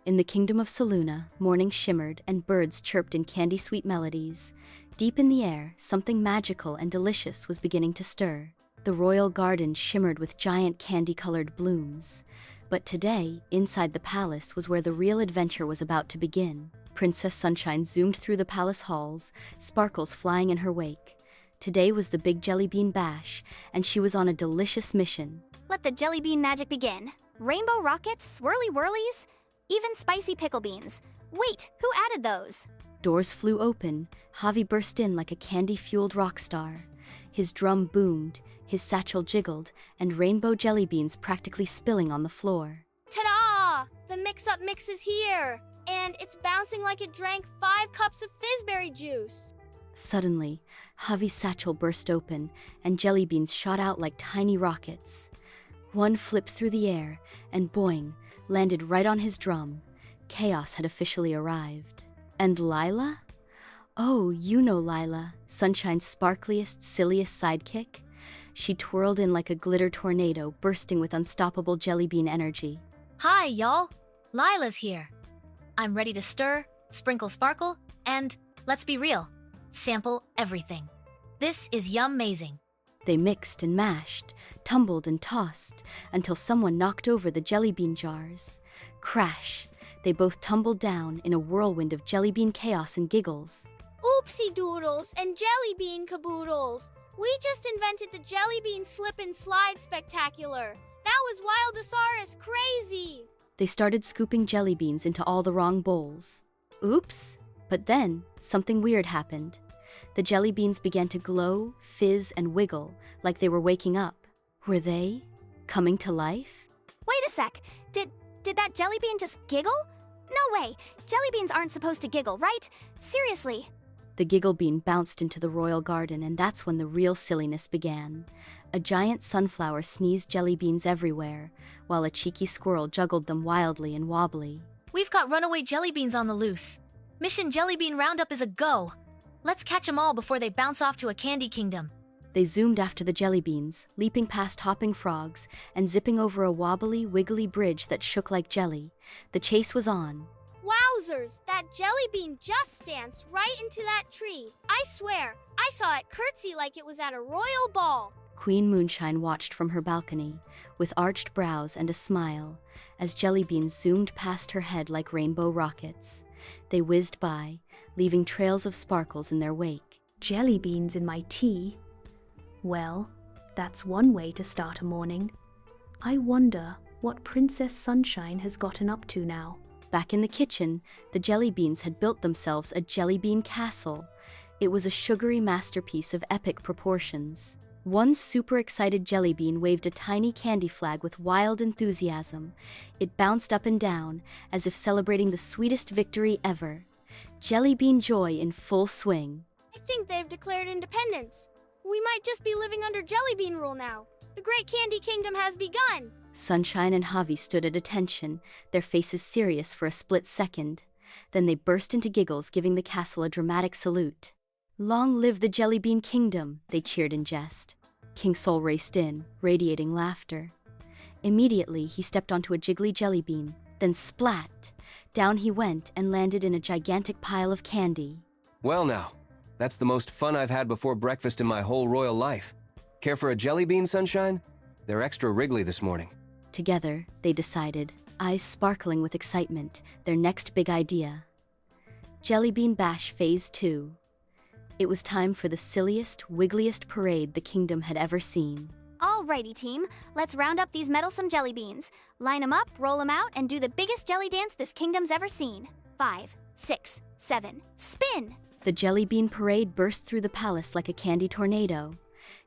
In the kingdom of Saluna, morning shimmered and birds chirped in candy-sweet melodies. Deep in the air, something magical and delicious was beginning to stir. The royal garden shimmered with giant candy-colored blooms. But today, inside the palace was where the real adventure was about to begin. Princess Sunshine zoomed through the palace halls, sparkles flying in her wake. Today was the Big Jelly Bean Bash, and she was on a delicious mission. Let the jelly bean magic begin. Rainbow rockets, swirly whirlies, even spicy pickle beans. Wait, who added those? Doors flew open. Javi burst in like a candy-fueled rock star. His drum boomed, his satchel jiggled, and rainbow jelly beans practically spilling on the floor. Ta-da! The mix-up mix is here! And it's bouncing like it drank 5 cups of fizzberry juice. Suddenly, Javi's satchel burst open, and jelly beans shot out like tiny rockets. One flipped through the air, and boing, landed right on his drum. Chaos had officially arrived. And Lila? Oh, you know Lila, Sunshine's sparkliest, silliest sidekick. She twirled in like a glitter tornado, bursting with unstoppable jelly bean energy. Hi, y'all! Lila's here. I'm ready to stir, sprinkle sparkle, and, let's be real, sample everything. This is yum-mazing. They mixed and mashed, tumbled and tossed, until someone knocked over the jelly bean jars. Crash! They both tumbled down in a whirlwind of jelly bean chaos and giggles. Oopsie doodles and jelly bean caboodles. We just invented the jelly bean slip and slide spectacular. That was Wildosaurus crazy. They started scooping jelly beans into all the wrong bowls. Oops! But then, something weird happened. The jelly beans began to glow, fizz, and wiggle like they were waking up. Were they coming to life? Wait a sec. Did that jelly bean just giggle? No way. Jelly beans aren't supposed to giggle, right? Seriously. The giggle bean bounced into the royal garden, and that's when the real silliness began. A giant sunflower sneezed jelly beans everywhere, while a cheeky squirrel juggled them wildly and wobbly. We've got runaway jelly beans on the loose. Mission Jelly Bean Roundup is a go. Let's catch them all before they bounce off to a candy kingdom. They zoomed after the jelly beans, leaping past hopping frogs and zipping over a wobbly, wiggly bridge that shook like jelly. The chase was on. Wowzers, that jelly bean just danced right into that tree. I swear, I saw it curtsy like it was at a royal ball. Queen Moonshine watched from her balcony, with arched brows and a smile, as jelly beans zoomed past her head like rainbow rockets. They whizzed by, leaving trails of sparkles in their wake. Jelly beans in my tea? Well, that's one way to start a morning. I wonder what Princess Sunshine has gotten up to now. Back in the kitchen, the jelly beans had built themselves a jelly bean castle. It was a sugary masterpiece of epic proportions. One super excited jelly bean waved a tiny candy flag with wild enthusiasm. It bounced up and down, as if celebrating the sweetest victory ever. Jelly bean joy in full swing. I think they've declared independence. We might just be living under jelly bean rule now. The Great Candy Kingdom has begun. Sunshine and Javi stood at attention, their faces serious for a split second. Then they burst into giggles, giving the castle a dramatic salute. Long live the Jelly Bean Kingdom, they cheered in jest. King Sol raced in, radiating laughter. Immediately, he stepped onto a jiggly jelly bean, then splat! Down he went and landed in a gigantic pile of candy. Well now, that's the most fun I've had before breakfast in my whole royal life. Care for a jelly bean, Sunshine? They're extra wriggly this morning. Together, they decided, eyes sparkling with excitement, their next big idea. Jelly Bean Bash Phase 2. It was time for the silliest, wiggliest parade the kingdom had ever seen. Alrighty, team. Let's round up these meddlesome jelly beans. Line them up, roll them out, and do the biggest jelly dance this kingdom's ever seen. 5, 6, 7, spin! The Jelly Bean Parade burst through the palace like a candy tornado.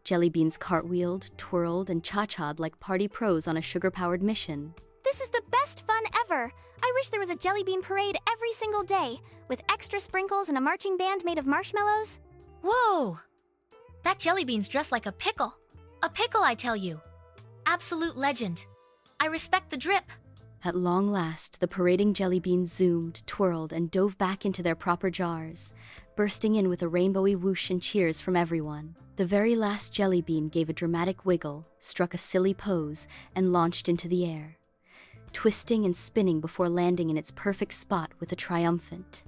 Jelly beans cartwheeled, twirled, and cha-cha'd like party pros on a sugar-powered mission. This is the best fun ever! I wish there was a jelly bean parade every single day, with extra sprinkles and a marching band made of marshmallows. Whoa! That jelly bean's dressed like a pickle. A pickle, I tell you. Absolute legend. I respect the drip. At long last, the parading jelly beans zoomed, twirled, and dove back into their proper jars, bursting in with a rainbowy whoosh and cheers from everyone. The very last jelly bean gave a dramatic wiggle, struck a silly pose, and launched into the air. twisting and spinning before landing in its perfect spot with a triumphant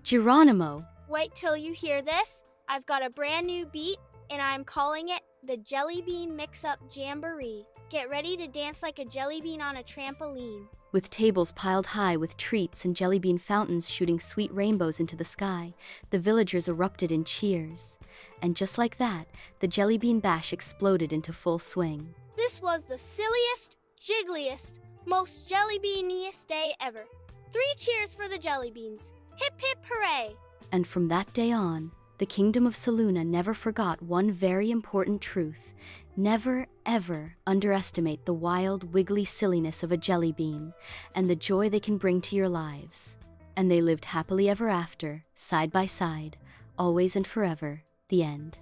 Geronimo. Wait till you hear this. I've got a brand new beat, and I'm calling it the Jelly Bean Mix-Up Jamboree. Get ready to dance like a jelly bean on a trampoline. With tables piled high with treats and jelly bean fountains shooting sweet rainbows into the sky, the villagers erupted in cheers. And just like that, the Jelly Bean Bash exploded into full swing. This was the silliest, jiggliest, most jelly beaniest day ever. 3 cheers for the jelly beans. Hip hip hooray! And from that day on, the Kingdom of Selûne never forgot one very important truth. Never, ever underestimate the wild, wiggly silliness of a jelly bean and the joy they can bring to your lives. And they lived happily ever after, side by side, always and forever. The end.